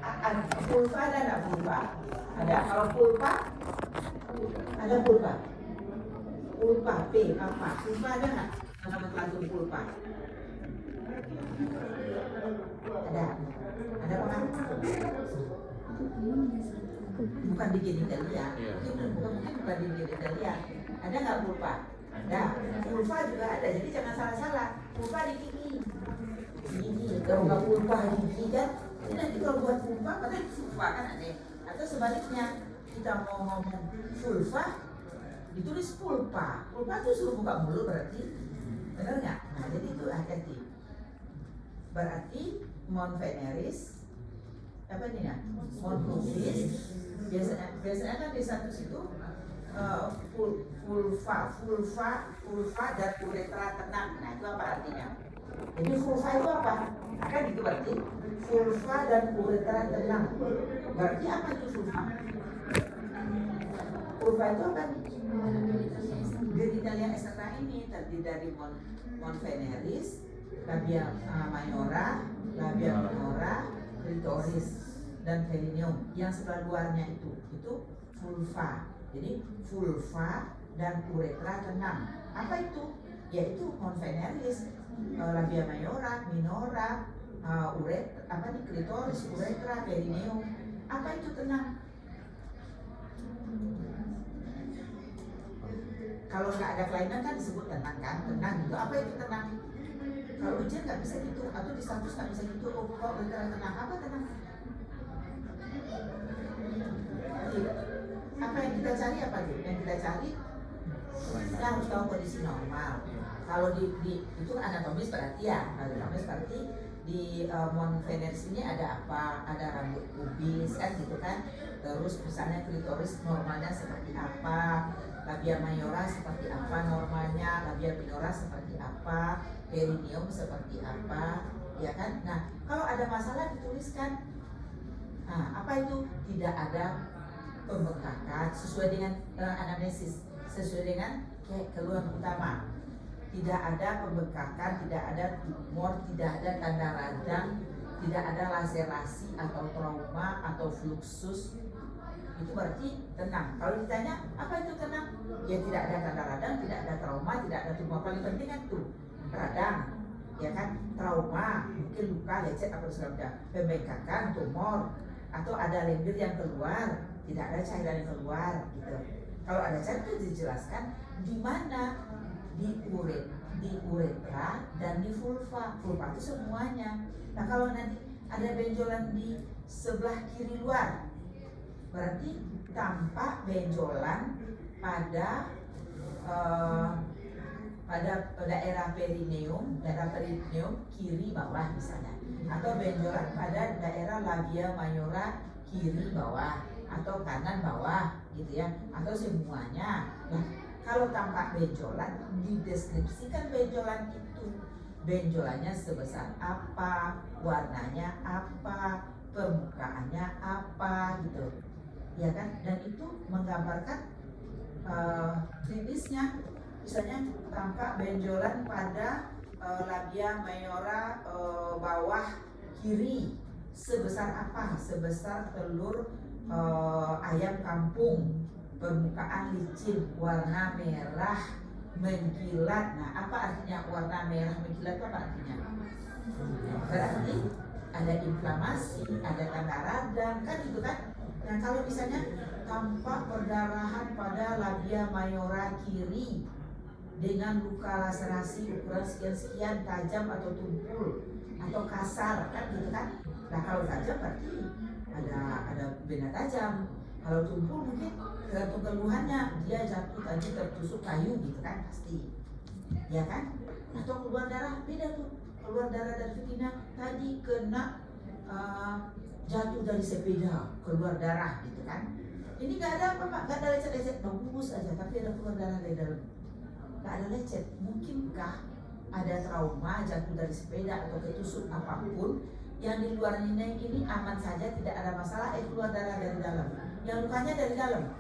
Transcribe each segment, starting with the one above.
Pulpa ada nggak pulpa? Ada. Kalau pulpa ada pulpa. Pulpa P apa? Pulpa ada nggak? Nomenklatur pulpa. Ada. Ada apa? Bukan di genitalia. Bukan di genitalia. Ada nggak pulpa? Ada. Pulpa juga ada. Jadi jangan salah-salah. Pulpa di gigi. Kalau nggak pulpa di gigi kan, ini nanti kalau buat pulpa, katanya vulva kan ada. Atau sebaliknya, kita mau ngomong vulva, ditulis pulpa. Pulpa itu suruh buka mulut berarti, benar nggak? Nah jadi itu hati-hati. Berarti Mount Veneris, apa ini ya? Mount Pubis. Biasanya kan di satu situ vulva dan uretra tenang. Nah itu apa artinya? Jadi vulva itu apa? Kan itu berarti vulva dan uretra tenang. Berarti apa itu vulva? Vulva itu apa? Genitalia externa ini terdiri dari Mount Veneris, labia majora, labia minora, clitoris, dan perineum. Yang sebelah luarnya itu vulva. Jadi vulva dan uretra tenang. Apa itu? Yaitu Mount Veneris, labia majora, minora, uretra, clitoris, uretra, perineum. Apa itu tenang? Kalau nggak ada kelainan kan disebut tenang kan? Tenang itu apa itu tenang? Kalau ujian nggak bisa gitu, atau di status nggak bisa gitu. Oh, kok uretra tenang? Apa tenang? Apa yang kita cari apa tuh? Yang kita cari kita harus tahu kondisi normal. Kalau di itu anatomis berarti ya, anatomis berarti di Mount Veneris ini ada apa? Ada rambut pubis kan gitu kan? Terus misalnya klitoris normalnya seperti apa? Labia majora seperti apa normalnya? Labia minora seperti apa? Perineum seperti apa? Ya kan? Nah kalau ada masalah dituliskan. Nah apa itu? Tidak ada pembengkakan sesuai dengan anamnesis, sesuai dengan keluhan utama. Tidak ada pembengkakan, tidak ada tumor, tidak ada tanda radang, tidak ada laserasi atau trauma atau fluxus. Itu berarti tenang. Kalau ditanya apa itu tenang? Ya tidak ada tanda radang, tidak ada trauma, tidak ada tumor. Paling penting kan itu radang, ya kan? Trauma, mungkin luka, lecet atau segala pembengkakan, tumor, atau ada lendir yang keluar, tidak ada cairan yang keluar gitu. Kalau ada cairan itu dijelaskan di mana, di uretra dan di vulva. Vulva itu semuanya. Nah kalau nanti ada benjolan di sebelah kiri luar, berarti tampak benjolan pada daerah perineum kiri bawah misalnya, atau benjolan pada daerah labia majora kiri bawah atau kanan bawah gitu ya, atau semuanya. Nah kalau tampak benjolan, dideskripsikan benjolan itu, benjolannya sebesar apa, warnanya apa, permukaannya apa gitu ya kan. Dan itu menggambarkan klinisnya. Misalnya tampak benjolan pada labia majora bawah kiri sebesar apa? Sebesar telur ayam kampung, permukaan licin, warna merah mengkilat. Nah apa artinya warna merah mengkilat? Apa artinya? Berarti ada inflamasi, ada tanda radang kan gitu kan. Nah kalau misalnya tampak perdarahan pada labia majora kiri dengan luka laserasi ukuran sekian-sekian, tajam atau tumpul atau kasar kan gitu kan. Nah kalau tajam berarti ada benda tajam. Kalau tumpul mungkin tergantung keluhannya, dia jatuh tadi tertusuk kayu gitu kan pasti, ya kan. Atau keluar darah, beda tuh. Keluar darah dari vagina tadi kena jatuh dari sepeda, keluar darah gitu kan. Ini nggak ada apa-apa, nggak ada lecet-lecet, bagus aja, tapi ada keluar darah dari dalam. Nggak ada lecet. Mungkinkah ada trauma, jatuh dari sepeda atau ketusuk apapun, yang di luarnya ini aman saja, tidak ada masalah, keluar darah dari dalam, yang lukanya dari dalam,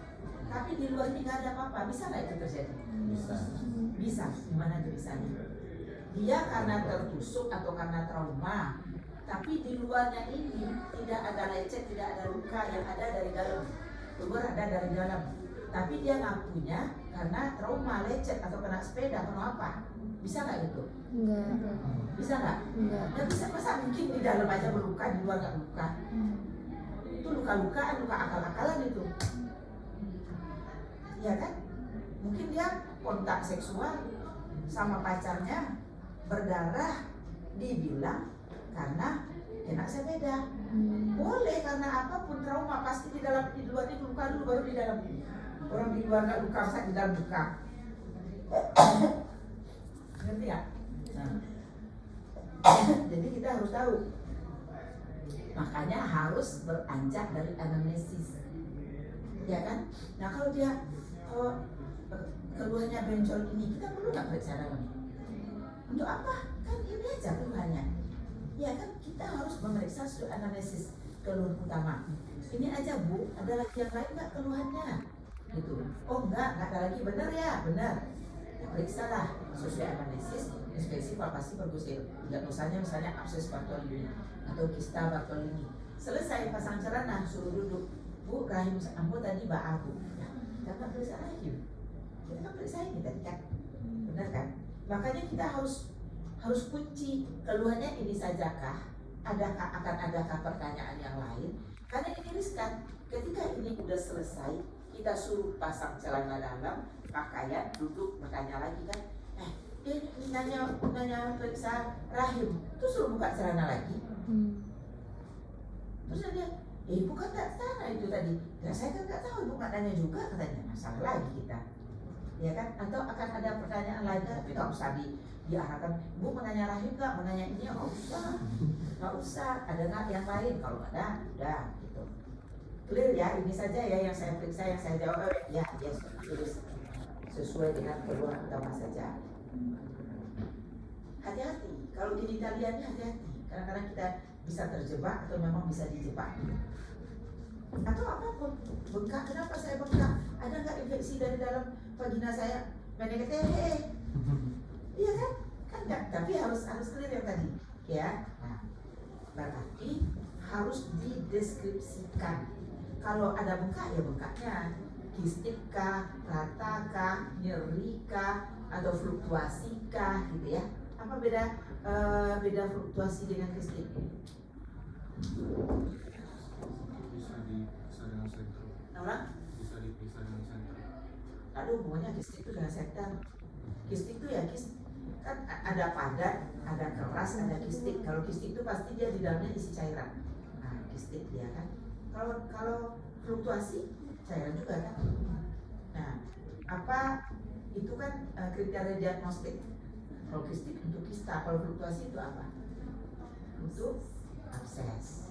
tapi di luar ini nggak ada apa-apa, bisa nggak itu terjadi? Bisa. Gimana tuh bisanya? Dia karena tertusuk atau karena trauma, tapi di luarnya ini tidak tidak ada lecet, tidak ada luka, yang ada dari dalam, keluar ada dari dalam. Tapi dia ngakunya karena trauma, lecet atau kena sepeda, kena apa? Bisa nggak itu? Enggak. Bisa nggak? Enggak. Nggak bisa, masa mungkin di dalam aja berluka, di luar nggak luka? Itu luka-lukaan, luka akal-akalan itu. Ya kan? Mungkin dia kontak seksual sama pacarnya berdarah, dibilang karena kena sepeda. Boleh, karena apapun trauma pasti di dalam, di luar itu luka dulu baru di dalam. Orang di luar nggak luka, masa di dalam luka. Ngerti nggak? Nah. Jadi kita harus tahu. Makanya harus beranjak dari anamnesis, ya kan? Nah kalau dia keluhannya benjol ini, kita perlu nggak periksa dalam? Untuk apa? Kan ini aja keluhannya. Ya kan kita harus memeriksa anamnesis keluhan utama. Ini aja Bu, ada lagi yang lain nggak keluhannya? Gitu. Oh enggak ada lagi, benar ya, benar. Ya, periksa lah sesuai anamnesis, inspeksi, palpasi, pergusil. Diagnosanya misalnya abses Bartolini atau kista Bartolini. Selesai pasang celana, suruh duduk. Bu, rahim ambo tadi baabu. Nah, kita periksa rahim. Kita kan periksa ini tadi kan, benar kan? Makanya kita harus kunci keluhannya ini sajakah? Akan adakah pertanyaan yang lain? Karena ini riskan. Ketika ini udah selesai, kita suruh pasang celana dalam, pakaian, duduk, bertanya lagi kan? Dia nanya periksa rahim, terus suruh buka celana lagi. Terus dia, ibu kan tak sana itu tadi. Ya saya kan nggak tahu, ibu nggak nanya juga katanya. Masalah lagi kita, ya kan? Atau akan ada pertanyaan lain, tapi nggak usah diarahkan. Bu mau nanya rahim nggak? Mau nanya ini? Nggak usah. Ada nggak yang lain? Kalau ada, udah gitu. Clear ya, ini saja ya yang saya periksa, yang saya jawab. Ya, yes, tulis sesuai dengan keluhan utama saja. Hati-hati, kalau genitalianya hati-hati. Kadang-kadang kita bisa terjebak atau memang bisa dijebak. Atau apapun, bengkak, kenapa saya bengkak? Ada nggak infeksi dari dalam vagina saya? Menekete, iya kan? Kan nggak, tapi harus clear yang tadi, ya. Nah, berarti harus dideskripsikan. Kalau ada bengkak ya bengkaknya kistik kah, rata kah, nyeri kah, atau fluktuasi kah, gitu ya. Apa beda fluktuasi dengan kistik? Bisa dipisah dengan sentrum. Nama? Bisa dipisah dengan sentrum. Lalu hubungannya kistik itu dengan septal. Kistik itu ya kan ada padat, ada keras, ada kistik. Kalau kistik itu pasti dia di dalamnya isi cairan. Nah, kistik dia kan. Kalau fluktuasi cairan juga kan. Nah, apa itu kan kriteria diagnostik. Kalau kistik untuk kista, kalau fluktuasi itu apa? Untuk abses.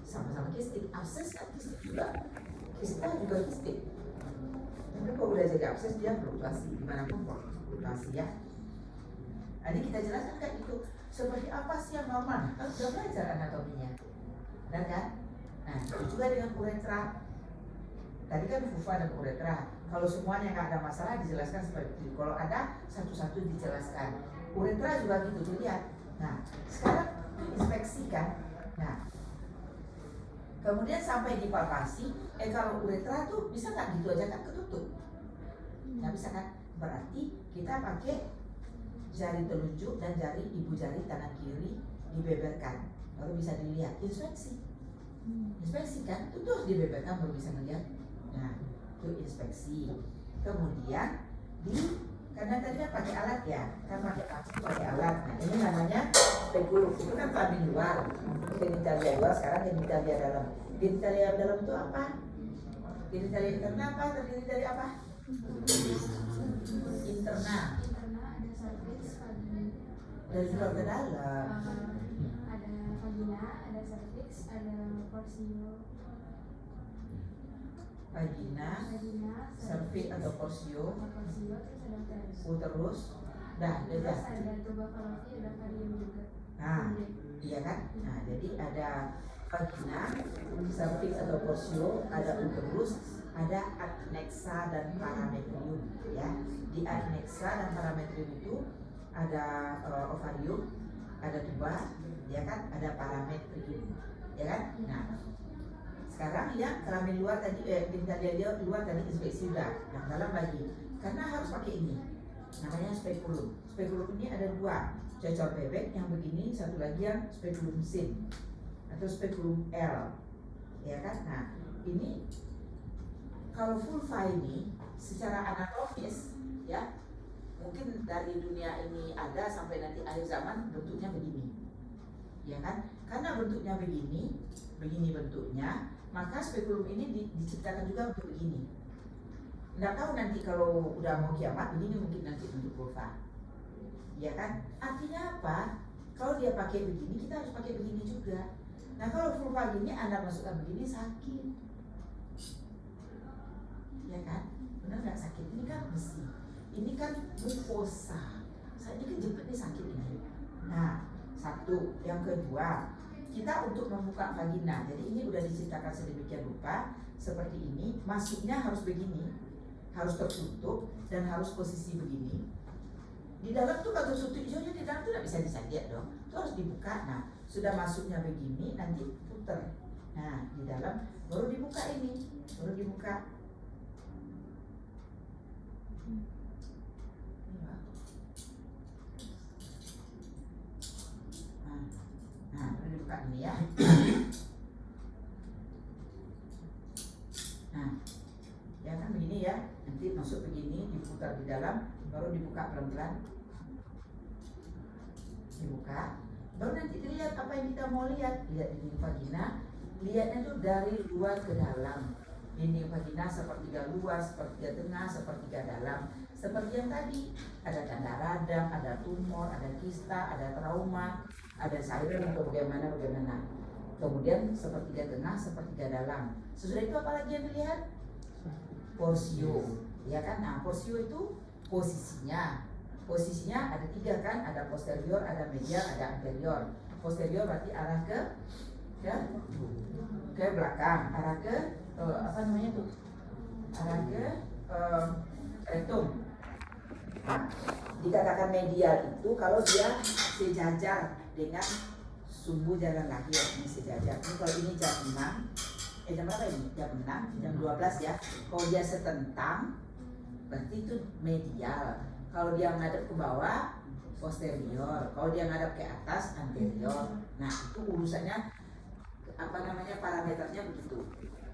Sama-sama kistik, abses kan kistik juga. Kista juga kistik. Tapi kalau udah jadi abses dia fluktuasi, dimanapun fluktuasi ya. Jadi kita jelaskan kan itu seperti apa sih yang normal. Kan sudah belajar anatominya, benar kan? Nah, itu juga dengan uretra. Tadi kan vulva dan uretra. Kalau semuanya nggak ada masalah dijelaskan seperti itu. Kalau ada satu-satu dijelaskan. Uretra juga gitu dilihat. Nah, sekarang inspeksi kan. Nah, kemudian sampai di palpasi. Kalau uretra tuh bisa nggak gitu aja kan ketutup? Nggak bisa kan? Berarti kita pakai jari telunjuk dan jari ibu jari tangan kiri dibeberkan, baru bisa dilihat. Inspeksi. Inspeksi kan, itu harus dibeberkan baru bisa melihat. Nah, itu inspeksi. Kemudian karena tadi kan pakai alat ya, kan pakai alat. Nah, ini namanya spekulum. Itu kan kelamin luar, genitalia luar. Sekarang genitalia dalam. Genitalia dalam itu apa? Genitalia interna apa? Terdiri dari apa? Interna. Dari luar ke dalam. Ada vagina, ada cervix, ada porsio. Vagina, cervix atau porsio, Terus ada uterus, dah, terus dah. ada tuberkulosis, ada varium juga. Nah, iya kan? Nah, jadi ada vagina, cervix atau porsio, ada uterus, ada adnexa dan parametrium, ya. Di adnexa dan parametrium itu ada ovarium, ada tuba, ya kan? Ada parametrium. ya kan? Nah, sekarang ya kelamin luar tadi, genitalia luar tadi inspeksi udah, yang dalam lagi, karena harus pakai ini, namanya spekulum. Spekulum ini ada dua, cocor bebek yang begini, satu lagi yang spekulum sin atau spekulum L, ya kan? Nah, ini kalau vulva ini secara anatomis ya mungkin dari dunia ini ada sampai nanti akhir zaman bentuknya begini, ya kan? Karena bentuknya begini bentuknya, maka spekulum ini diciptakan juga untuk begini. Nggak tahu nanti kalau udah mau kiamat begini mungkin nanti bentuk vulva, ya kan? Artinya apa? Kalau dia pakai begini, kita harus pakai begini juga. Nah kalau vulva gini Anda masukkan begini sakit, ya kan? Benar nggak sakit? Ini kan besi, ini kan mukosa. Saya ini kejepit nih sakit ini. Nah, satu, yang kedua, kita untuk membuka vagina. Jadi ini udah diciptakan sedemikian rupa seperti ini. Masuknya harus begini, harus tertutup dan harus posisi begini. Di dalam tuh kalau tertutup hijaunya di dalam tuh nggak bisa lihat dong. Itu harus dibuka. Nah, sudah masuknya begini, nanti puter. Nah, di dalam baru dibuka ini, baru dibuka. Nah, baru dibuka ini ya. Nah, ya kan begini ya. Nanti masuk begini, diputar di dalam, baru dibuka pelan-pelan. Dibuka, baru nanti dilihat apa yang kita mau lihat. Lihat dinding vagina, lihatnya tuh dari luar ke dalam. Dinding vagina sepertiga luar, sepertiga tengah, sepertiga dalam. Seperti yang tadi, ada tanda radang, ada tumor, ada kista, ada trauma, ada cairan atau bagaimana. Kemudian sepertiga tengah, sepertiga dalam. Sesudah itu apa lagi yang dilihat? Porsio, ya kan? Nah, porsio itu posisinya ada tiga kan? Ada posterior, ada medial, ada anterior. Posterior berarti arah ke belakang, arah ke apa namanya tuh? Arah ke rectum. Nah, dikatakan medial itu kalau dia sejajar dengan sumbu jalan lahir, ini sejajar. Ini kalau ini jam 6, jam berapa ini? Jam 6, jam 12 ya. Kalau dia setentang, berarti itu medial. Kalau dia ngadep ke bawah, posterior. Kalau dia ngadep ke atas, anterior. Nah, itu urusannya apa namanya, parameternya begitu,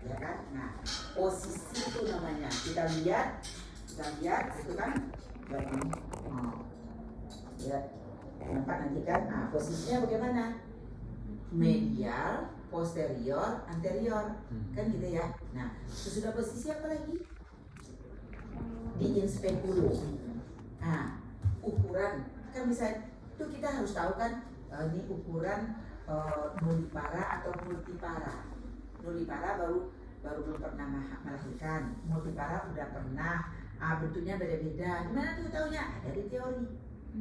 ya kan? Nah, posisi itu namanya. Kita lihat itu kan, ya, nampak nanti kan? Nah, posisinya bagaimana? Medial, posterior, anterior, kan gitu ya. Nah, sesudah posisi apa lagi? Di inspekulum. Nah, ukuran kan bisa itu kita harus tahu kan, ini ukuran nullipara atau multipara. Nullipara baru belum pernah melahirkan, multipara udah pernah. Bentuknya beda-beda. Gimana tuh taunya? Ada di teori.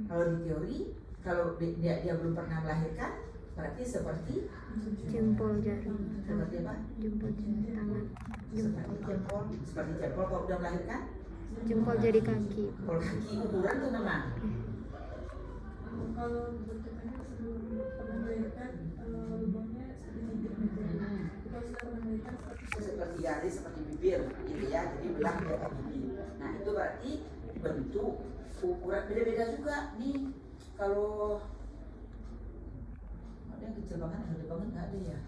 Kalau di teori, kalau dia belum pernah melahirkan, berarti seperti jempol jari. Seperti apa? Jempol jari tangan. Seperti jempol kalau udah melahirkan? Jempol jari kaki. Kalau kaki ukuran tuh nama? Kalau bentukannya sebelum melahirkan lubangnya segitiga. Kalau sudah melahirkan Seperti garis, seperti bibir, gitu ya. Jadi belah kayak gini. Nah itu berarti bentuk ukuran beda-beda juga nih. Kalau ada yang kecil banget, gede banget nggak ada ya.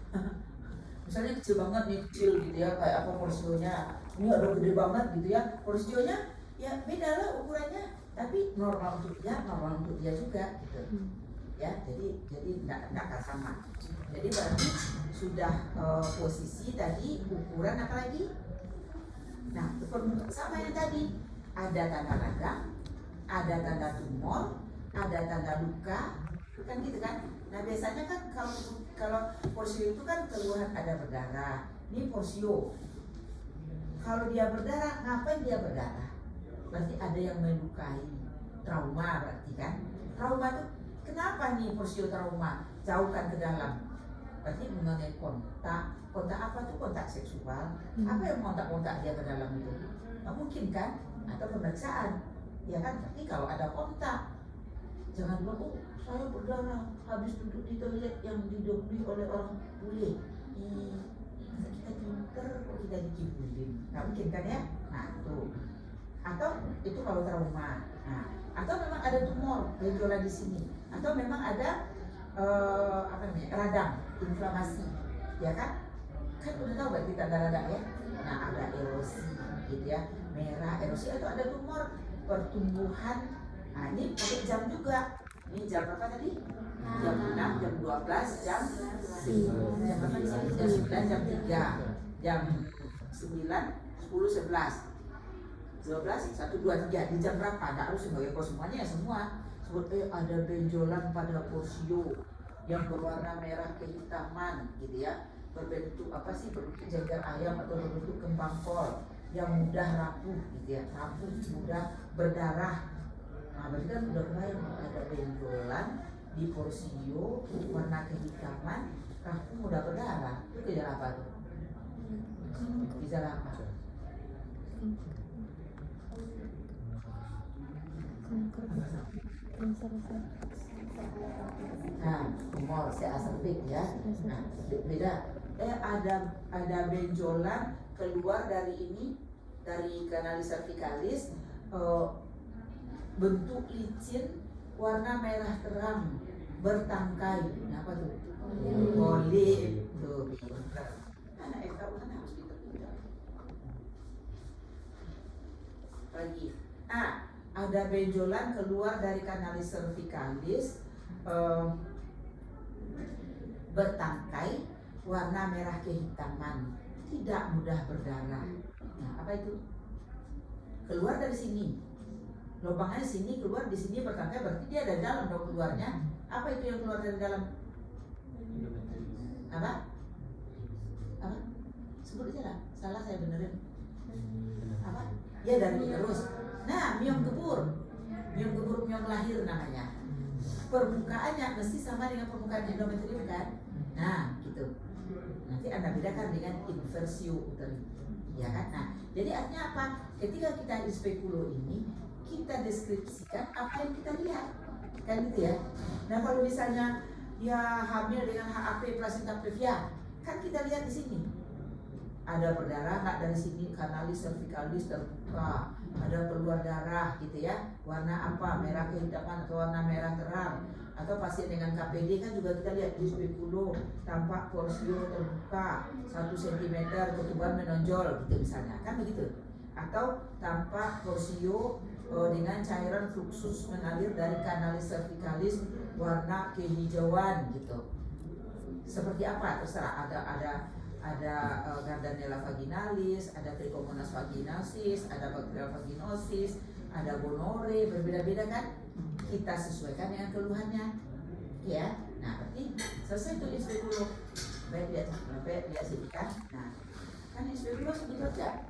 Misalnya kecil banget nih, kecil gitu ya, kayak apa porsionya. Ini ada gede banget gitu ya. Porsionya ya beda lah ukurannya. Tapi normal untuk dia juga gitu. Ya, jadi nggak sama. Jadi berarti sudah posisi tadi, ukuran apa lagi? Nah, sama yang tadi, ada tanda radang, ada tanda tumor, ada tanda luka, kan gitu kan? Nah biasanya kan kalau porsio itu kan keluhan ada berdarah. Ini porsio. Kalau dia berdarah, ngapain dia berdarah? Berarti ada yang melukai, trauma berarti kan? Trauma itu kenapa nih porsio trauma? Jauhkan ke dalam. Berarti mengenai kontak apa tuh? Kontak seksual. Apa yang kontak dia ke dalam itu? Nggak mungkin kan? Atau pemeriksaan, ya kan? Berarti kalau ada kontak Jangan bilang, oh saya berdarah habis duduk di toilet yang didahului oleh orang bule. Masa kita pinter kok kita dikibulin? Nggak mungkin kan ya? Nah tuh. Atau itu kalau trauma. Nah, atau memang ada tumor benjolan di sini. Atau memang ada radang, inflamasi, ya kan? Kan udah tahu berarti tanda radang ya. Nah ada erosi, gitu ya, merah erosi atau ada tumor pertumbuhan. Nah ini pakai jam juga. Ini jam berapa tadi? Jam 6, jam 12, jam berapa di sini? Jam 9, jam 3, jam 9, 10, 11, 12, 1, 2, 3. Di jam berapa? Nggak harus sebagai kos semuanya ya semua. Sebut ada benjolan pada porsio yang berwarna merah kehitaman, gitu ya, berbentuk apa sih, berbentuk jagar ayam atau berbentuk kembang kol yang mudah rapuh, gitu ya, rapuh, mudah berdarah. Nah berarti kan udah kebayang ada benjolan di porsio warna kehitaman, rapuh, mudah berdarah. Itu gejala apa tuh? Gejala apa? Nah, tumor seaseptik ya. Nah, beda. Ada benjolan keluar dari ini, dari kanalis cervicalis, bentuk licin, warna merah terang, bertangkai. Nah, apa tuh? Polip. Tuh, anak FKU kan harus pintar-pintar. Lagi. Ada benjolan keluar dari kanalis cervicalis, bertangkai, warna merah kehitaman, tidak mudah berdarah. Nah, apa itu? Keluar dari sini, lubangnya di sini, keluar di sini, bertangkai, berarti dia ada dalam dong keluarnya. Apa itu yang keluar dari dalam? Apa? Sebut aja lah. Salah saya benerin. Apa? Ya dari terus. Nah, miom gebur, miom lahir namanya. Permukaannya mesti sama dengan permukaan endometrium kan? Nah, gitu. Nanti Anda bedakan dengan inversio uteri, ya kan? Nah, jadi artinya apa? Ketika kita di spekulo ini, kita deskripsikan apa yang kita lihat, kan gitu ya? Nah, kalau misalnya dia hamil dengan HAP placenta previa, kan kita lihat di sini. Ada berdarah nggak dari sini, kanalis cervicalis terbuka, ada keluar darah gitu ya, warna apa, merah kehitaman atau warna merah terang. Atau pasien dengan KPD kan juga kita lihat di spekulo, tampak porsio terbuka 1 cm, ketuban menonjol gitu misalnya, kan begitu. Atau tampak porsio dengan cairan fluksus mengalir dari kanalis cervicalis warna kehijauan gitu. Seperti apa terserah, ada Gardnerella vaginalis, ada Trichomonas vaginosis, ada Bacterial vaginosis, ada gonore, berbeda-beda kan? Kita sesuaikan dengan keluhannya, ya. Nah, berarti selesai tuh spekulo. Baik lihat sini kan? Nah, kan spekulo segitu aja,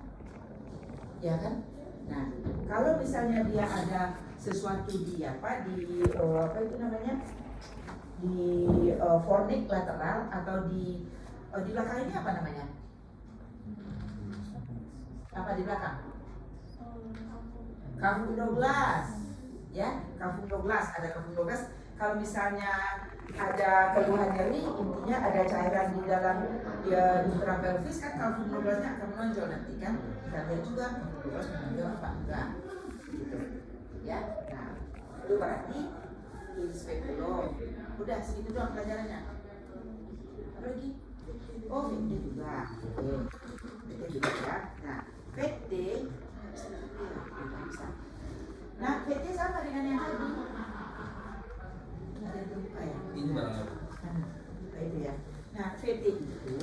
ya kan? Nah, kalau misalnya dia ada sesuatu di apa itu namanya, di fornix lateral atau di belakang ini apa namanya? Apa di belakang? Kafung Douglas, ya, Kafung Douglas, ada Kafung Douglas. Kalau misalnya ada keluhan nyeri, intinya ada cairan di dalam intrapelvis kan, Kafung Douglasnya akan menonjol nanti kan. Kita lihat juga Kafung Douglas menonjol apa enggak, gitu, ya. Nah, itu berarti in speculo. Udah segitu doang pelajarannya. Apa lagi? Oh, PT juga. PT juga ya. Nah, PT bisa. Nah, PT sama dengan yang tadi. Ada terbuka ya. Ini barang apa? Itu ya. Nah, PT itu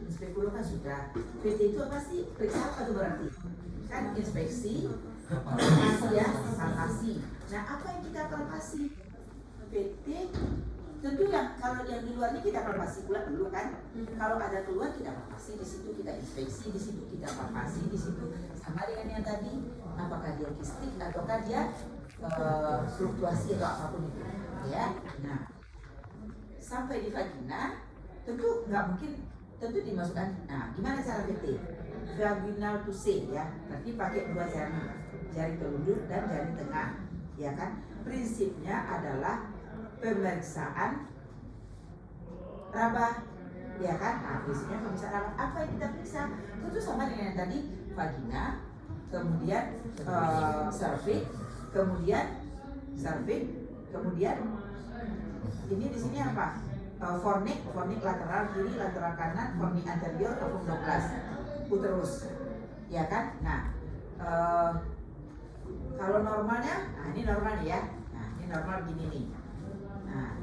inspeksi kan sudah. PT itu apa sih? Periksa apa tuh berarti? Kan inspeksi, palpasi ya, palpasi. Nah, apa yang kita palpasi? PT tentu yang kalau yang di luar ini kita palpasi pula dulu kan. Kalau ada keluar kita palpasi, di situ kita inspeksi, di situ kita palpasi, di situ sama dengan yang tadi. Apakah dia kistik ataukah dia fluktuasi atau apapun itu, ya. Nah, sampai di vagina tentu nggak mungkin, tentu dimasukkan. Nah, gimana cara PT? Vaginal to C ya, berarti pakai 2 jari, jari telunjuk dan jari tengah, ya kan. prinsipnya adalah pemeriksaan raba, ya kan? Nah, prinsipnya pemeriksaan raba. Apa yang kita periksa? Itu sama dengan yang tadi, vagina, kemudian cervix, kemudian ini di sini apa? Fornix lateral kiri, lateral kanan, fornix anterior, ovum Douglas, uterus, ya kan? Nah, kalau normalnya, nah ini normal ya. Nah, ini normal gini nih. Nah,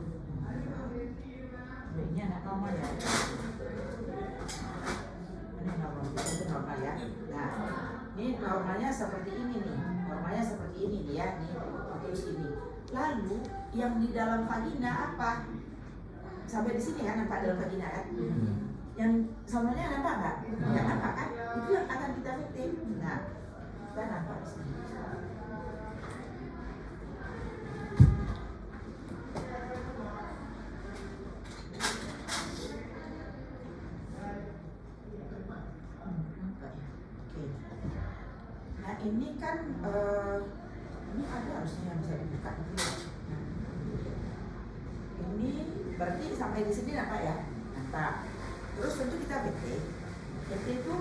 ini anak normal ya. Ini normal, itu normal ya. Nah, ini normalnya seperti ini nih. Normalnya seperti ini dia nih, terus ini. Lalu yang di dalam vagina apa? Sampai di sini kan nampak dalam vagina kan? Yang sebenarnya nampak nggak? Nggak nampak kan? Itu yang akan kita fitting. Nah, kita nampak di sini. Nah ini kan ini ada harusnya yang bisa dibuka gitu ya. Ini berarti sampai di sini nampak ya, nampak. Terus tentu kita PT itu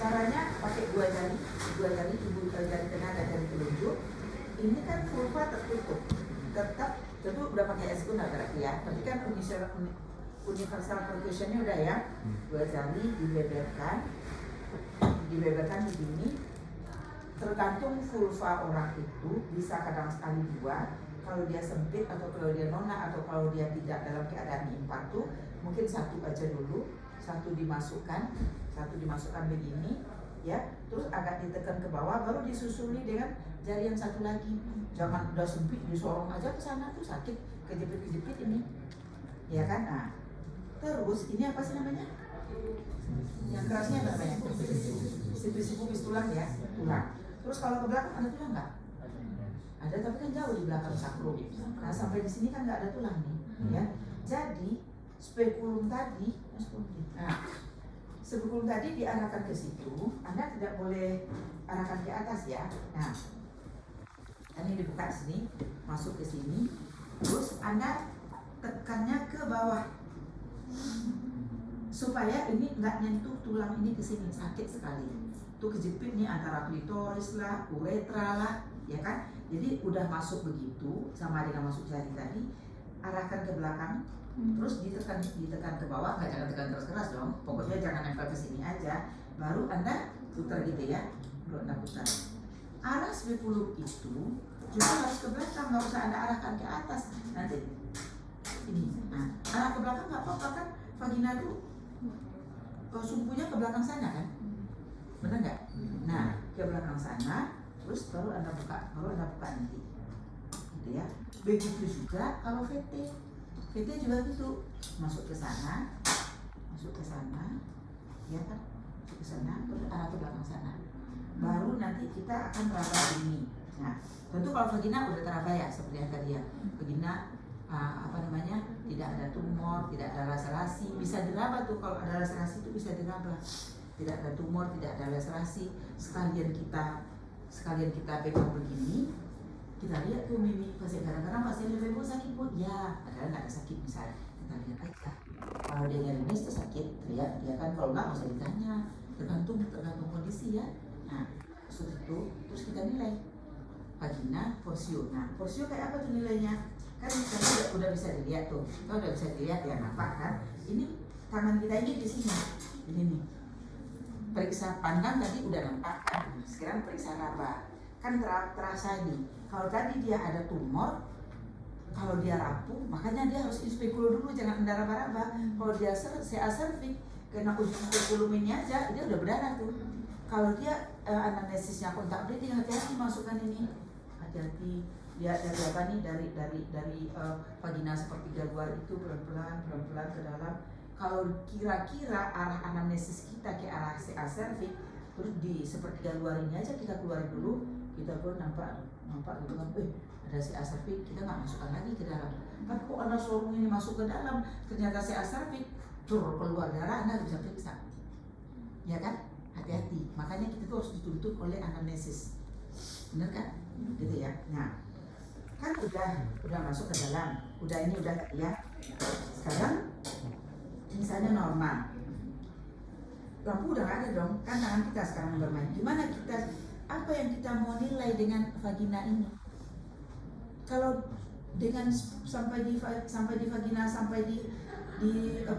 caranya pakai dua jari, ibu jari tengah dan jari telunjuk. Ini kan vulva tertutup, tetap tentu udah pakai S-guna berarti ya. Berarti kan universal percussionnya udah ya. Dua jari dibeberkan begini. Tergantung vulva orang itu bisa kadang sekali dua, kalau dia sempit atau kalau dia nona atau kalau dia tidak dalam keadaan impartu, mungkin satu aja dulu, satu dimasukkan begini, ya, terus agak ditekan ke bawah, baru disusuli dengan jari yang satu lagi. Jangan udah sempit disorong aja ke sana tuh sakit, kejepit ini, ya kan? Nah, terus ini apa sih namanya? Yang kerasnya apa namanya? Sipis tulang ya, tulang. Terus kalau ke belakang ada tulang nggak? Ada, tapi kan jauh di belakang sakrum. Nah sampai di sini kan nggak ada tulang nih, ya. Jadi spekulum tadi, spekulum tadi diarahkan ke situ. Anda tidak boleh arahkan ke atas ya. Nah, ini dibuka sini, masuk ke sini. Terus Anda tekannya ke bawah supaya ini nggak nyentuh tulang ini ke sini, sakit sekali. Tuh kejepit nih antara klitoris lah, uretra lah, ya kan? Jadi udah masuk begitu sama dengan masuk jari tadi, arahkan ke belakang, terus ditekan ke bawah, nggak jangan tekan terus keras dong. Pokoknya jangan nempel ke sini aja. Baru Anda putar gitu ya, baru Anda putar. Arah spekulum itu juga harus ke belakang, nggak usah Anda arahkan ke atas. Nanti ini, nah arah ke belakang nggak apa-apa kan? Vagina itu sumpunya ke belakang sana kan? Benar nggak? Nah, ke belakang sana, terus baru Anda buka nanti, gitu ya. Begitu juga kalau VT juga gitu, masuk ke sana, ya kan? Masuk ke sana, terus arah ke belakang sana. Baru nanti kita akan raba ini. Nah, tentu kalau vagina udah teraba ya, seperti yang tadi ya. Vagina tidak ada tumor, tidak ada laserasi, bisa diraba tuh. Kalau ada laserasi itu bisa diraba. Tidak ada tumor, tidak ada laserasi, sekalian kita pegang begini, kita lihat tuh mimik pasti kadang-kadang pasti lebih sakit pun ya, padahal nggak ada sakit misalnya, kita lihat aja. Kalau dia nyerimis itu sakit, teriak dia kan, kalau nggak usah ditanya, tergantung kondisi ya. Nah, seperti itu, terus kita nilai vagina, porsio. Nah, porsio kayak apa tuh nilainya? Kan kita udah bisa dilihat tuh, kalau udah bisa dilihat ya nampak kan? Ini tangan kita ini di sini, ini nih. Periksa pandang tadi udah nampak kan, sekarang periksa raba kan terasa ini. Kalau tadi dia ada tumor, kalau dia rapuh, makanya dia harus spekulum dulu, jangan Anda raba-raba. Kalau dia CA cervix, kena ujung spekulum ini aja, dia udah berdarah tuh. Kalau dia anamnesisnya kontak bleeding, hati-hati masukkan ini, hati-hati. Lihat dari apa nih, dari vagina sepertiga luar itu pelan-pelan ke dalam. Kalau kira-kira arah anamnesis kita ke arah CA cervix, terus di sepertiga luar ini aja kita keluarin dulu, kita pun nampak gitu kan, ada CA cervix, kita nggak masukkan lagi ke dalam. Tapi kok Anda sorong ini masuk ke dalam, ternyata CA cervix, keluar darah, Anda bisa periksa, ya kan? Hati-hati. Makanya kita tuh harus dituntut oleh anamnesis, bener kan? Gitu ya. Nah, kan udah masuk ke dalam, ini udah ya. Sekarang misalnya normal, lampu udah nggak ada dong, kan tangan kita sekarang bermain. Gimana kita, apa yang kita mau nilai dengan vagina ini? Kalau dengan sampai di vagina, sampai di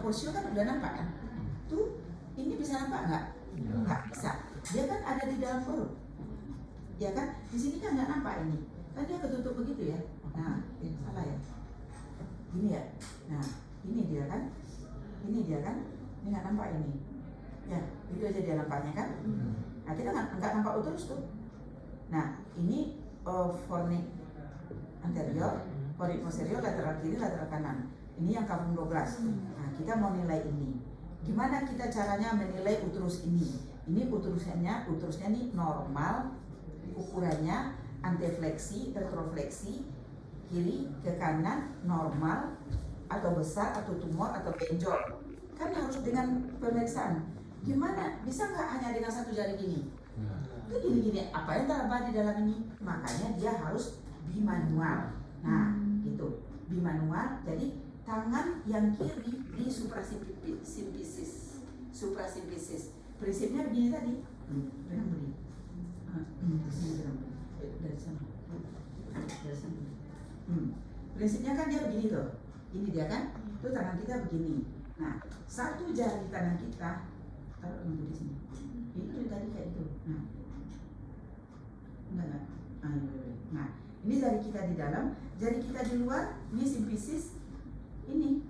porsio kan udah nampak kan? Tuh, ini bisa nampak nggak? Nggak bisa. Dia kan ada di dalam perut, ya kan? Di sini kan nggak nampak ini, kan dia ketutup begitu ya. Nah, ini salah ya. Gini ya. Nah, ini dia kan? Ini nggak nampak ini. Ya, itu aja dia nampaknya kan? Nah, kita nggak nampak uterus tuh. Nah, ini fornix anterior, fornix posterior, lateral kiri, lateral kanan. Ini yang kafum 12. Nah, kita mau nilai ini. Gimana kita caranya menilai uterus ini? Ini uterusnya ini normal, ukurannya antefleksi, retrofleksi, kiri ke kanan, normal, atau besar, atau tumor, atau benjol. Kan harus dengan pemeriksaan. Gimana? Bisa nggak hanya dengan satu jari gini? Itu gini-gini, apa yang terdapat di dalam ini? Makanya dia harus bimanual. Nah, itu bimanual. Jadi tangan yang kiri di suprasimfisis. Prinsipnya begini tadi. Dari sana. Prinsipnya kan dia begini tuh. Ini dia kan? Itu tangan kita begini. Nah, satu jari tangan kita taruh di sini. Itu tadi kayak itu. Nah, enggak. Nah, ini jari kita di dalam, jari kita di luar. Ini simfisis. Ini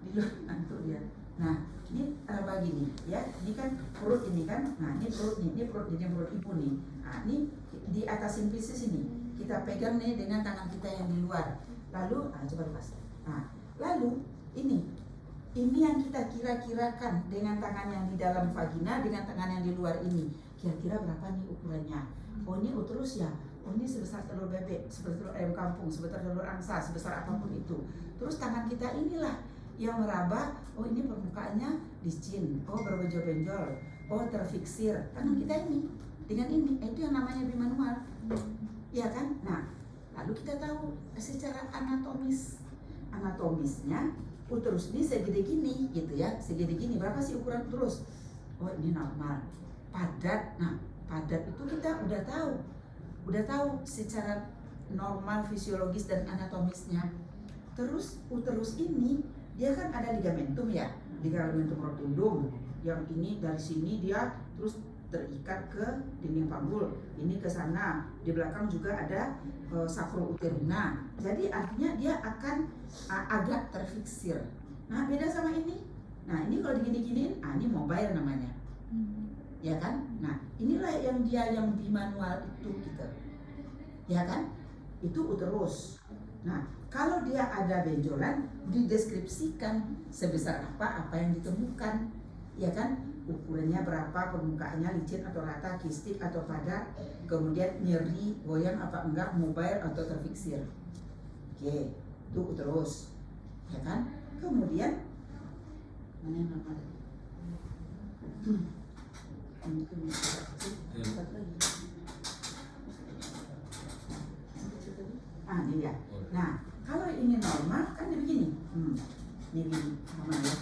di luar antuk dia. Nah, ini raba gini, ya. Ini kan perut ini kan. Nah, ini perut nih, ini perut ibu nih. Nah, ini di atas simfisis ini. Kita pegang nih dengan tangan kita yang di luar. Lalu, coba lepas. Nah, lalu ini yang kita kira-kirakan dengan tangan yang di dalam vagina dengan tangan yang di luar ini. Kira-kira berapa nih ukurannya? Oh, ini uterus ya. Oh, ini sebesar telur bebek, sebesar telur ayam kampung, sebesar telur angsa, sebesar apapun itu. Terus tangan kita inilah yang meraba. Oh, ini permukaannya licin. Oh, berbenjol-benjol. Oh, terfiksir. Tangan kita ini dengan ini, itu yang namanya bimanual. Ya kan? Nah, lalu kita tahu secara anatomisnya uterus ini segede gini gitu ya, segede gini. Berapa sih ukuran uterus? Oh, ini normal, padat. Nah, padat itu kita udah tahu secara normal, fisiologis dan anatomisnya. Terus uterus ini dia kan ada ligamentum ya, ligamentum rotundum. Yang ini dari sini dia terus terikat ke dinding panggul, ini ke sana, di belakang juga ada sakrouterina. Jadi artinya dia akan agak terfiksir. Nah, beda sama ini. Nah, ini kalau digini-giniin, ini mobile namanya, ya kan? Nah, inilah yang bimanual itu gitu, ya kan? Itu uterus. Nah, kalau dia ada benjolan, dideskripsikan sebesar apa yang ditemukan, ya kan? Ukurannya berapa, permukaannya licin atau rata, kistik atau padat, kemudian nyeri, goyang apa enggak, mobile atau terfiksir. Oke, itu uterus, ya kan? Kemudian mana yang normal? Ini dia. Nah, kalau ini normal kan dia begini. Ini normal ya.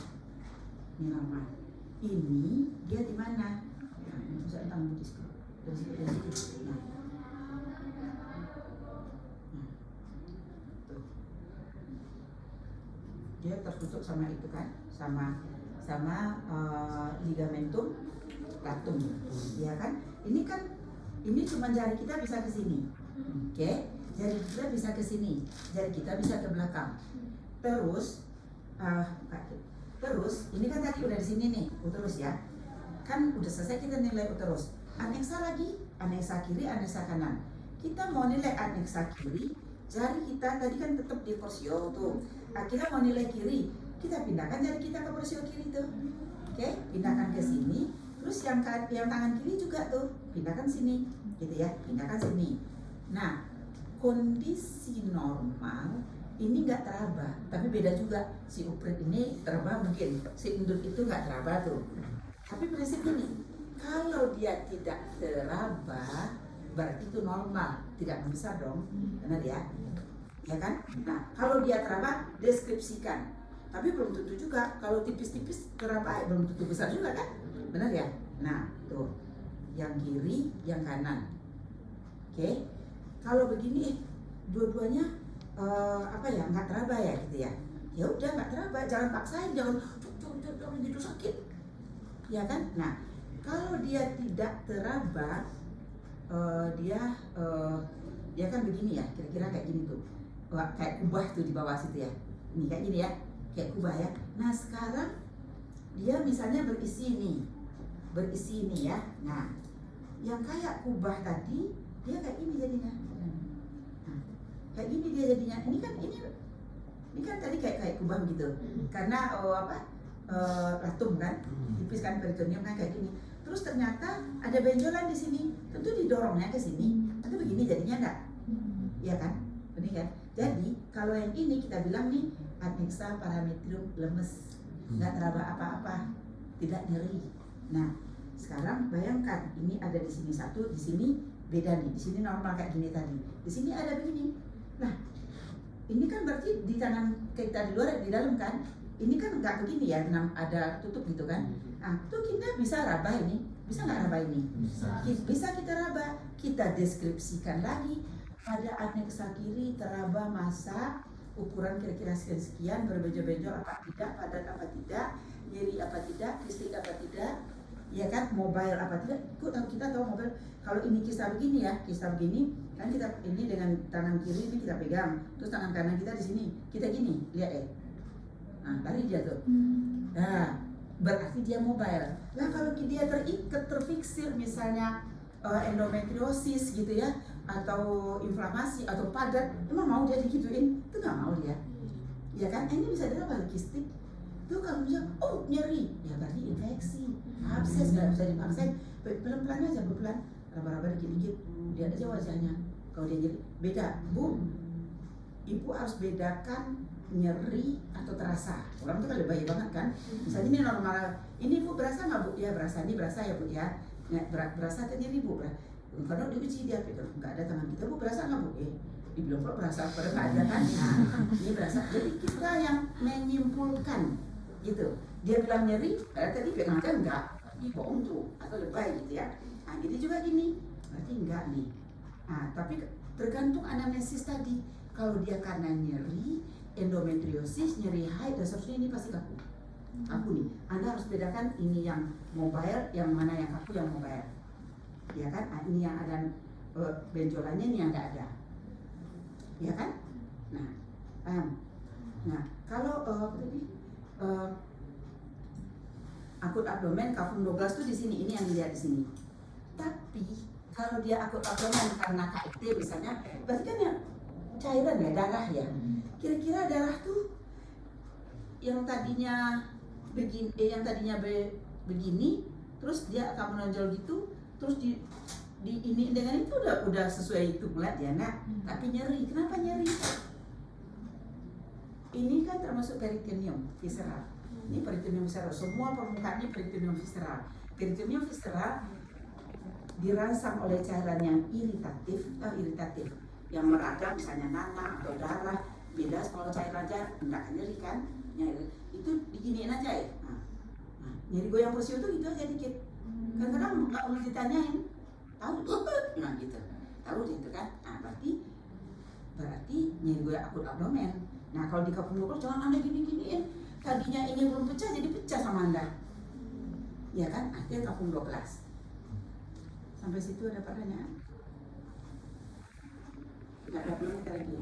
Ini normal. Ini dia di mana? Nah, ini bisa tangan di situ. Dari situ. Nah. Tuh. Dia tertutup sama itu kan? Sama ligamentum latum, ya kan? Ini cuma jari kita bisa ke sini. Oke? Jari kita bisa ke sini. Jari kita bisa ke belakang. Terus ini kan tadi udah di sini nih, uterus ya. Kan udah selesai kita nilai uterus. Aneksa lagi, aneksa kiri, aneksa kanan. Kita mau nilai aneksa kiri, jari kita tadi kan tetap di porsio tuh. Kita mau nilai kiri, kita pindahkan jari kita ke porsio kiri tuh. Oke, pindahkan ke sini. Terus yang tangan kiri juga tuh, pindahkan sini, gitu ya, pindahkan sini. Nah, kondisi normal ini nggak teraba, tapi beda juga. Si uprit ini teraba mungkin, si induk itu nggak teraba tuh. Tapi prinsip ini, kalau dia tidak teraba, berarti itu normal, tidak membesar dong, benar ya? Ya kan? Nah, kalau dia teraba, deskripsikan. Tapi belum tentu juga, kalau tipis-tipis teraba belum tentu besar juga kan? Benar ya? Nah, tuh, yang kiri, yang kanan. Oke? Kalau begini, dua-duanya nggak teraba ya gitu ya? Ya udah nggak teraba, jangan paksain, jangan gitu sakit, ya kan? Nah, kalau dia tidak teraba, dia kan begini ya, kira-kira kayak gini tuh. Wah, kayak kubah tuh di bawah situ ya. Ini kayak gini ya, kayak kubah ya. Nah sekarang dia misalnya berisi ini ya. Nah, yang kayak kubah tadi dia kayak gini jadinya. Nah, kayak gini dia jadinya. Ini kan tadi kayak kubah gitu. Karena latum kan, tipis kan, peritoneum kan kayak gini. Terus ternyata ada benjolan di sini. Tentu didorongnya ke sini. Tentu begini jadinya enggak? Iya kan? Ini kan. Jadi kalau yang ini kita bilang nih adnexa parametrium lemes, nggak teraba apa-apa, tidak nyeri. Nah sekarang bayangkan ini ada di sini satu, di sini beda nih, di sini normal kayak gini tadi, di sini ada begini. Nah ini kan berarti di tangan kita di luar, di dalam kan, ini kan nggak begini ya, ada tutup gitu kan. Nah tuh kita bisa raba ini, bisa nggak raba ini? Bisa kita raba, kita deskripsikan lagi. Pada adnexa kiri teraba massa ukuran kira-kira sekian, berbenjol-benjol apa tidak, padat apa tidak, nyeri apa tidak, kistik apa tidak, ya kan, mobile apa tidak. Kita tahu mobile. Kalau ini kisah begini ya, kisah begini kan, kita ini dengan tangan kiri ini kita pegang, terus tangan kanan kita di sini, kita gini, lihat nah lari dia tuh. Nah berarti dia mobile. Nah kalau dia terikat, terfiksir misalnya endometriosis gitu ya, atau inflamasi atau padat, emang mau dia digituin? Itu nggak mau dia, ya kan? Ini bisa diraba kistik. Tuh kalau bilang, oh nyeri, ya berarti infeksi, abses, nggak bisa dipaksain. Pelan-pelan aja, pelan, raba-raba dikit-dikit, lihat aja wajahnya. Kalau dia nyeri, beda, bu. Ibu harus bedakan nyeri atau terasa. Orang tuh kan lebay banget kan. Misalnya ini normal, ini bu berasa nggak bu? Ya berasa, ini berasa ya bu ya. Berasa kan nyeri bu? Kalau diuji dia pikir nggak ada tangan kita, bu berasa nggak bu? Dibilang kok berasa, padahal nggak ada kan? Nah, ini berasa. Jadi kita yang menyimpulkan gitu. Dia bilang nyeri, padahal tadi pegang aja enggak, bohong tuh atau lebay gitu ya. Nah, gini juga gini, berarti enggak nih. Nah, tapi tergantung anamnesis tadi. Kalau dia karena nyeri, endometriosis, nyeri haid dan seterusnya, ini pasti kaku. Kaku nih. Anda harus bedakan ini yang mobile, yang mana yang kaku, yang mobile. Ya kan? Nah, ini yang ada benjolannya, ini yang nggak ada. Ya kan? Nah, nah kalau akut abdomen, kafum 12 tuh di sini, ini yang dilihat di sini. Tapi kalau dia akut abdomen karena KIT misalnya, berarti kan ya cairan ya, darah ya. Kira-kira darah tuh yang tadinya begini, terus dia akan menonjol gitu. Terus di ini dengan itu udah sesuai itu bulat ya nak, tapi nyeri. Kenapa nyeri? Ini kan termasuk peritoneum visceral. Ini peritoneum visceral. Semua permukaannya peritoneum visceral. Peritoneum visceral dirangsang oleh cairan yang iritatif, yang meradang misalnya nanah atau darah. Beda kalau cairan aja enggak nyeri kan? Nyeri itu diginiin aja ya. Nah, nyeri goyang posio itu gitu aja dikit. Kadang-kadang nggak perlu ditanyain, tahu, nah gitu, tahu gitu kan. Nah berarti nyeri goyang akut abdomen. Nah kalau di kafum 12 jangan anda gini-giniin, tadinya ini belum pecah jadi pecah sama anda, ya kan? Artinya kafum 12. Sampai situ ada pertanyaan? Nggak ada, belum kita lagi.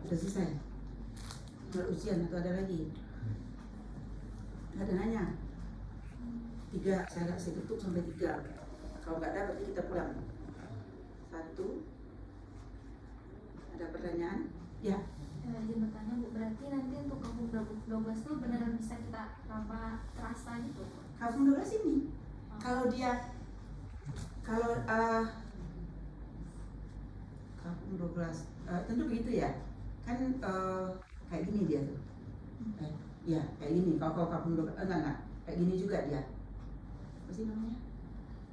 Sudah selesai? Sudah ujian atau ada lagi? Nggak ada nanya. 3, saya tutup sampai 3. Kalau nggak ada berarti kita pulang. 1. Ada pertanyaan? Ya. Izin bertanya bu, berarti nanti untuk kafum 12 itu benar bisa kita terasa gitu? Kafum 12 ini, kalau dia, kafum 12, tentu begitu ya. Kan kayak gini dia tuh. Ya kayak gini. Kalau kafum 12 enggak kayak gini juga dia. Apa sih namanya?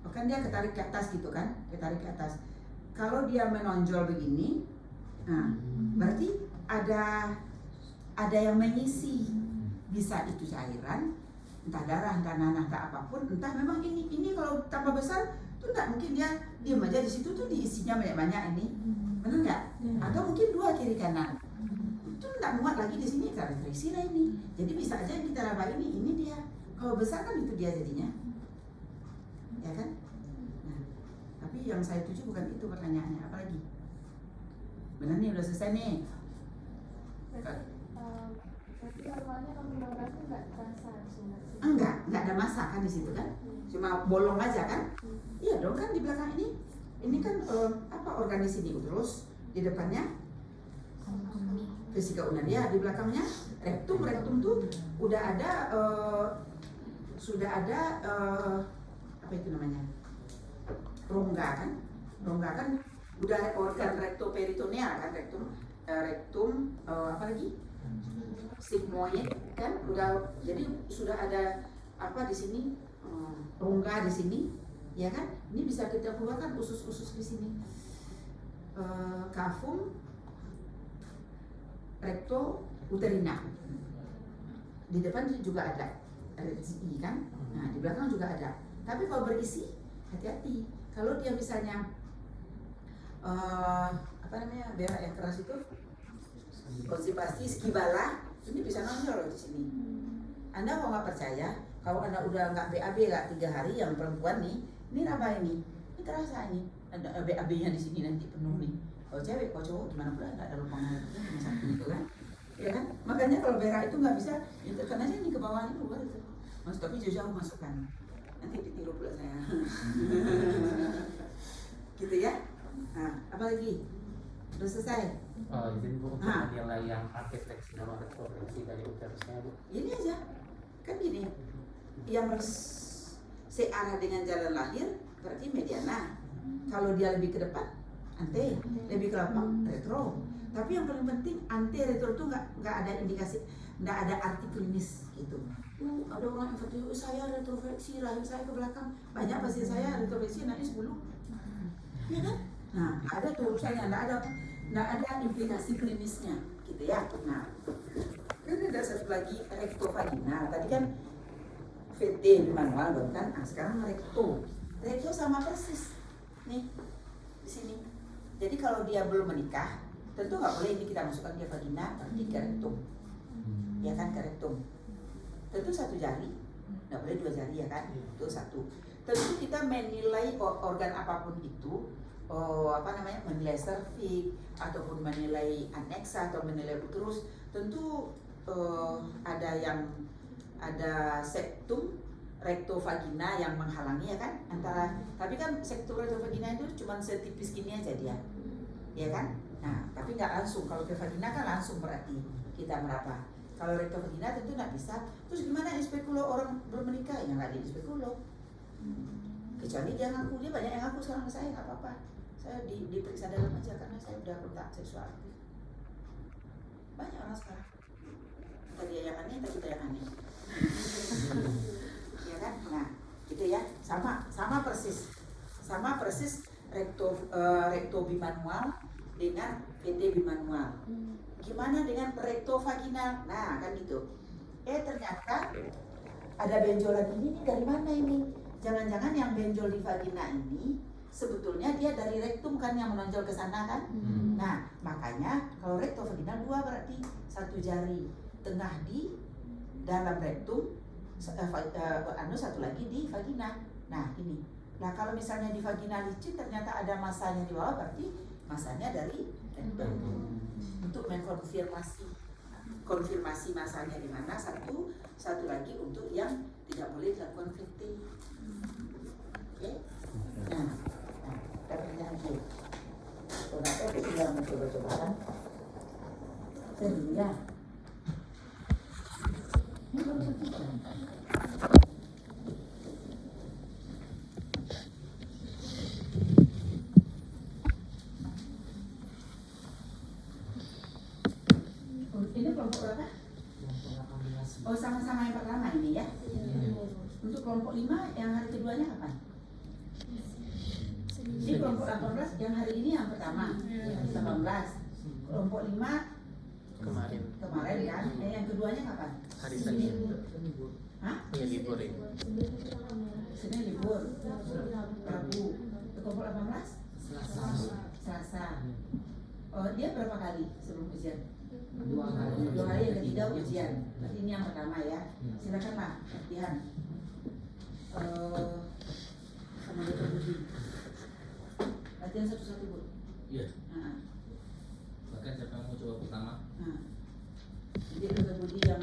kan dia ketarik ke atas gitu kan, ketarik ke atas. Kalau dia menonjol begini, nah berarti ada yang mengisi, bisa itu cairan, entah darah, entah nanah, entah apapun, entah memang ini kalau tambah besar tuh enggak mungkin dia diam aja di situ tuh diisinya banyak-banyak ini, benar nggak? Atau mungkin 2 kiri kanan, itu enggak muat lagi di sini karena terisi lah ini. Jadi bisa aja yang kita raba ini dia. Kalau besar kan itu dia jadinya, ya kan? Nah, tapi yang saya tuju bukan itu pertanyaannya, apa lagi? Benar nih, udah selesai nih. Berarti awalnya kamu berapa tuh nggak terasa sunat? Enggak ada masa kan di situ kan? Cuma bolong aja kan? Iya dong kan di belakang ini kan organ di sini uterus, di depannya vesika unaria, di belakangnya rektum tuh udah ada sudah ada apa itu namanya, rongga kan udah organ rektoperitoneal kan, rektum apa lagi, sigmoid kan udah, jadi sudah ada apa di sini, rongga di sini ya kan, ini bisa kita keluarkan usus di sini, cavum recto uterina, di depan juga ada RGI kan, nah di belakang juga ada. Tapi kalau berisi hati-hati, kalau dia misalnya apa namanya, berak yang keras itu, konstipasi, skibala, ini bisa nonjol di sini. Anda kalau nggak percaya, kalau Anda udah nggak BAB nggak 3 hari, yang perempuan nih, ini apa ini terasa ini ada BAB-nya di sini nanti penuh nih. Kalau cewek, kalau cowok gimana pula nggak ada lubang air itu kan, ya kan? Makanya kalau berak itu nggak bisa, ya tekan aja nih ke bawah ini keluar itu. Mas, tapi jauh-jauh masukkan, nanti ditiru pula saya. Gitu ya. Nah, apa lagi? Udah selesai? Jadi Bu, untuk menilai yang artefleksi dan retroversi dari uterusnya Bu? Ini aja, kan gini, yang searah dengan jalan lahir berarti mediana. Kalau dia lebih ke depan, ante, lebih ke belakang, retro. Tapi yang paling penting ante retro itu nggak ada indikasi, nggak ada arti klinis gitu. Ada orang infertil, saya retroversi, rahim saya ke belakang, banyak pasien saya retroversi naik 10, ya kan? Nah, ada tuh urusannya, nggak ada implikasi klinisnya, gitu ya. Nah, ini ada satu lagi, rektovagina. Tadi kan VT di manual kan, sekarang rekto sama persis, nih di sini. Jadi kalau dia belum menikah, tentu nggak boleh ini kita masukkan ke vagina, nanti ke rektum, ya kan, ke rektum. Tentu 1 jari, nggak boleh 2 jari ya kan, itu 1. Tentu kita menilai organ apapun itu, menilai serviks ataupun menilai aneksa atau menilai uterus, tentu ada septum rektovagina yang menghalangi ya kan, tapi kan septum rektovagina itu cuma setipis gini aja dia, ya kan. Nah, tapi nggak langsung. Kalau ke vagina kan langsung berarti kita meraba. Kalau rektovagina tentu nggak bisa. Terus gimana spekulo, orang belum menikah ya nggak ada spekulo. Kecuali dia ngaku, dia banyak yang ngaku sekarang ke saya, nggak apa-apa. Saya diperiksa dalam aja karena saya udah kontak seksual. Banyak orang sekarang. Entah dia yang aneh, entah kita yang aneh. Ya kan? Nah, gitu ya. Sama persis rekto bimanual dengan VT bimanual. Gimana dengan rektovaginal? Nah, kan gitu. Ternyata ada benjolan ini nih, dari mana ini? Jangan-jangan yang benjol di vagina ini sebetulnya dia dari rektum kan, yang menonjol ke sana kan. Nah, makanya kalau rektovaginal 2 berarti 1 jari tengah di dalam rektum, 1 lagi di vagina. Nah, ini. Nah, kalau misalnya di vagina licin ternyata ada masanya di bawah, berarti masanya dari rektum. Untuk konfirmasi masanya di mana, satu lagi untuk yang tidak boleh dilakukan VT. Oke? Nah, pertanyaan lagi. Kenapa tinggal mencoba-coba kan? Sehingga ini baru 1 jam. Ini kelompok berapa? Oh, sama-sama yang pertama ini ya. Untuk kelompok 5 yang hari keduanya kapan? Ini kelompok 18 yang hari ini yang pertama, 18. Kelompok 5 Kemarin kemarin kan, yang keduanya kapan? hari Senin. Hah? Iya libur ini. Senin libur, Rabu. Kelompok 18? Selasa. Oh, dia berapa kali sebelum ujian? 2 kali, yang ketiga ujian. Berarti ini yang pertama ya. Silakanlah latihan. Sama Dr. Budi. Latihan satu-satu, Bu. Iya. Nah, Bahkan siapa yang mau coba pertama? nah. Jadi Dr. Budi yang